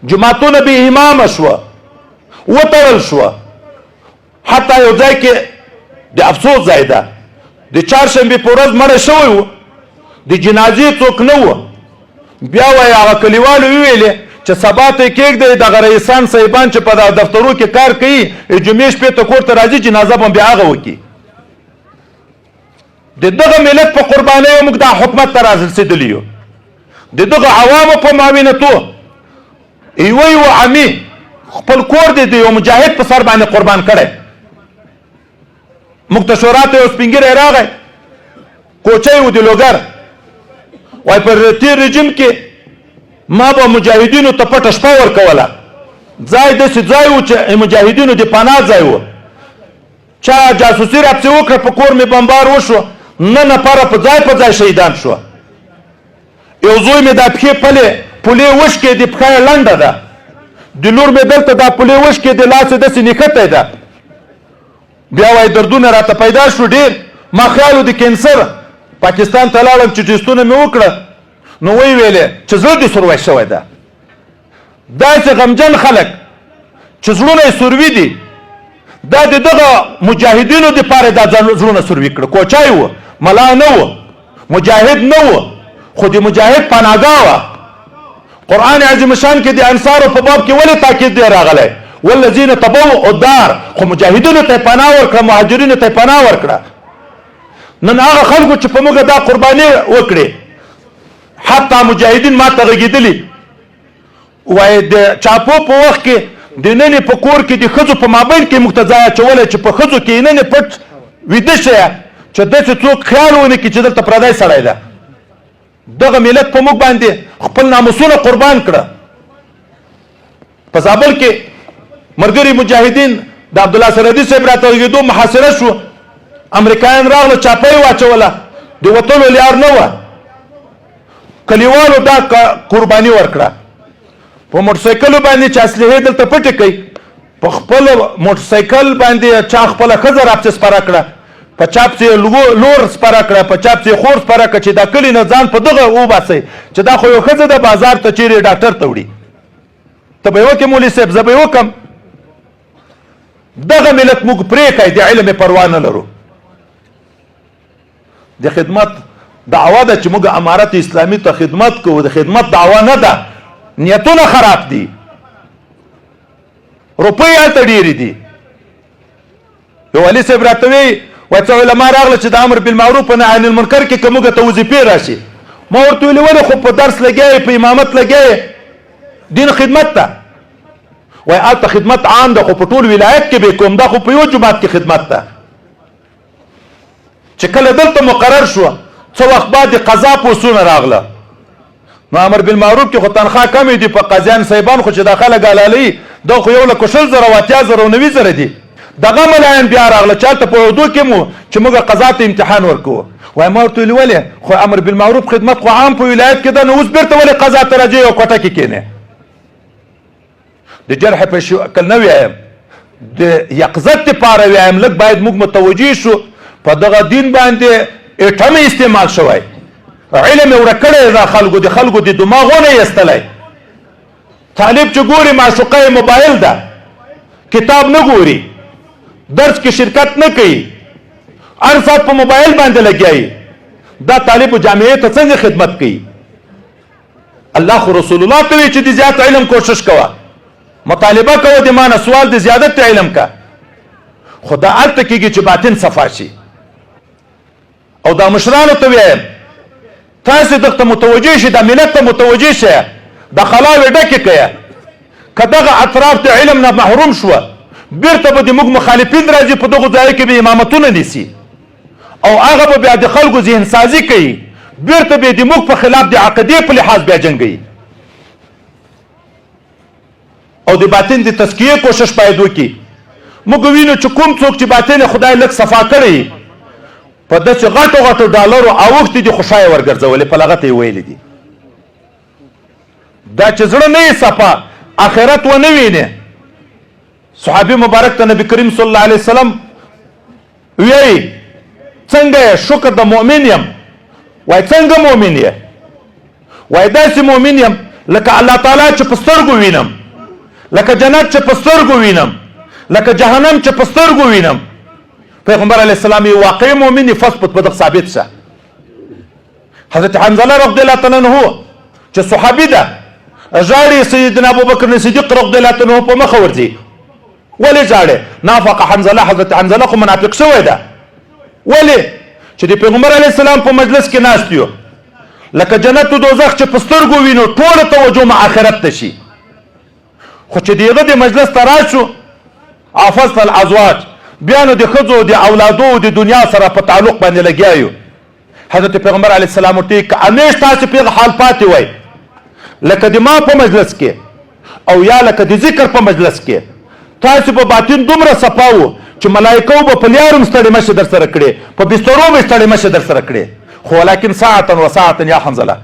جماعتونه بې امامه شوه وتړل شوه. حتی یو ځای کې د افسوس ځای ده د چهارشنبې په ورځ مړه شوی و د جنازې څوک نه و. بیا وایي هغه کلیوالو وویلې چې سبا ته یې کېږدئ دغه رئیسان صاحبان چې په دغه دفترو کې کار کوي جمعې شپې ته کور ته راځي جنازه به بیا هغه وکړي. د دغه ملت په قربانیو موږ دا حکومت ته رارسېدلي یو. د دغه عوامو په معاونتو یو عمي خپل کور دی د یو مجاهد په سر باندې قربان کړی. موږ ته شورا ته یو سپین ږیری راغی کوچی و د لوګر وایي پر تېر رژیم کې ما به مجاهدینو ته پټه شپه ورکوله. ځای داسې ځای و چې مجاهدینو د پناه ځای و. چا جاسوسي راپسې وکړه په کور مې بمبار وشو 9 نفره په ځای شهیدان شوه. یو زوی مې دا پښې پولې وشکې د پښه یې لنډه ده د لور مې دلته دا پولې وشکې د لاس یې داسې نښتی ده. بیا وایي دردونه راته پیدا شو ډېر. ما خیال و د کینسر پاکستان ته لاړم چې ټسټونه مې وکړه نو ویې ویلې چې زړه دې سروی شوی ده. داسې غمجن خلک چې زړونه یې سروي دي دا د دغه مجاهدینو دپاره دا زړونه سروي کړه. کوچی و ملا نه و مجاهد نه و خو د مجاهد پناهګاه وه. قرآن عظیم شان کې د انصارو په باب کې ولې تاکید دی راغلی والذین تبوؤوا الدار خو مجاهدینو ته یې پناه ورکړه مهاجرینو ته یې پناه ورکړه. نن هغه خلکو چې په موږ دا قرباني وکړې حتی مجاهدین ما ته غږېدلي وایي د چاپو په وخت کې د ننې په کور کې د ښځو په مابین کې موږ ته ځای اچولی چې په ښځو کې ننې پټ ویده شیه چې داسې څوک خیال ونه کړي چې دلته پردی سړی ده. دغه ملت په موږ باندې خپل ناموسونه قربان کړه. په زابل کې ملګري مجاهدین د عبدالله سرحدي صاحب راته غږېدو محاصره شو. امریکایان راغله چاپه یې واچوله د وتلو لار نه وه. کلیوالو دا قرباني ورکړه. په موټرسایکلو باندې چې اسلحې دلته پټې کوي په خپل موټرسایکل باندې چا خپله ښځه راپسې سپاره کړه په چا پسې لور سپاره کړه په چا پسې خور سپاره کړه چې دا کلي نه ځان په دغه وباسئ چې دا خو یو ښځه ده بازار ته چیرې ډاکټر ته وړي. ته به یې وکړې مولوي صاحب زه به یې وکړم. دغه ملت موږ پرېږدی د علم پروا نه لرو. د خدمت دعوه ده چې موږ امارت اسلامي ته خدمت کوو. د خدمت دعوه نه ده. نیتونه خراب دي. روپۍ هلته ډېرې دي. یو والي صاحب راته وایي وایي څه علما راغله چې د امر بالمعروف و نهي عن المنکر کې که موږ ته وظیفې راشي. ما ورته ویلې ولې خو په درس لګیا په امامت لګیا دین خدمت ته. وایي هلته خدمت عام ده خو په ټول ولایت کې به کوم دا خو په یو جومات کې خدمت ده. چې کله دلته مقرر شوه څه وخت بعد د قضا پوسټونه راغله نو امر بالمعروف کې خو تنخواه کمې دي په قاضیان صاحبان خو چې دا خلک حلالوي دا خو 1,60,000 و 80,000 و 90,000 دي. دغه ملایان بیا راغله چې هلته په اردو کې مو چې موږ قضا ته امتحان ورکوو. وایي ما ورته ویلې ولې خو امر بالمعروف خدمت خو عام په ولایت کې ده نو اوس بېرته ولې قضا ته راځې یو کوټه کې کښېنې. د جرح په شکل نه ویایم د یقظت دپاره ویایم لږ باید موږ متوجه شو په دغه دین باندې اټم استعمال شوی. علم یې ورک کړی دا خلکو د خلکو د دماغونه یې ایستلی. طالب چې ګوري معشوقه موبایل ده کتاب نه ګوري درس کې شرکت نه کوي هر ساعت په موبایل باندې لګیایي دا طالب جامعې ته څنګه خدمت کوي. الله خو رسول الله ته وایي چې د زیات علم کوشش کوه مطالبه کوه د مانه سوال د زیادت علم کا خو دا هلته کېږي چې باطن صفا شي. او دا مشرانو ته وایم تاسې دغه متوجه شئ دا ملت ته متوجه شئ د خلاوې ډکې کړه. که دغه اطراف د علم نه محروم شوه بیرته به د موږ مخالفین راځي په دغو ځایو کې به امامتونه نیسي او هغه به بیا د خلکو ذهن سازي کوي بیرته به د موږ په خلاف د عقیدې په لحاظ بیا جنګوي. او د باطن د تزکیې کوشش باید وکړي. موږ وینو چې کوم څوک چې باطن خدای لږ صفا کړی په داسې غټو ډالرو اوښتې دي خوشایه ورګرځولې په لغته یې ویلې دي. دا چې زړه نه یې صفا آخرت ونه وینې. صحابي مبارک ته نبی کریم صلی الله علیه وسلم ویایي څنګه یې شکر د مؤمن یم. وایي څنګه مؤمن یې؟ وایي داسې مؤمن یم لکه الله تعالی چې په سترګو وینم، لکه جنت چې په سترګو وینم، لکه جهنم چې په سترګو وینم. پیغمبر علیه السلام یې واقعي مؤمن فثبت په دغه ثابت شه. حضرت حنظله رضی الله تعالی عنه چې صحابي ده ژاړي سیدنا ابوبکر صدیق رضی الله تعالی عنه په مخه ورځي. ولې ژاړي؟ نافق حنظله، حضرت حنظله خو منافق شوی ده. ولې؟ چې د پیغمبر علیه السلام په مجلس کې ناست یو، لکه جنت او دوزخ چې په سترګو وینو ټوله توجه مع آخرت ته شي. خو چې د هغه د مجلس ته راشو عفظت الازواج، بیا نو د ښځو د اولادو او د دنیا سره په تعلق باندې لګیا یو. حضرت پیغمبر علیه السلام ورته که همیش تاسې په هغه حال پاتې وای لکه د ما په مجلس کې او یا لکه د ذکر په مجلس کې، تاسې په باطن دومره صفا وو چې ملایکو به په لیارم ستړې مشه در سره کړې، په بسترو به ستړې مشه در سره کړې. خو ولکن ساعتا و ساعتا یا حنظله،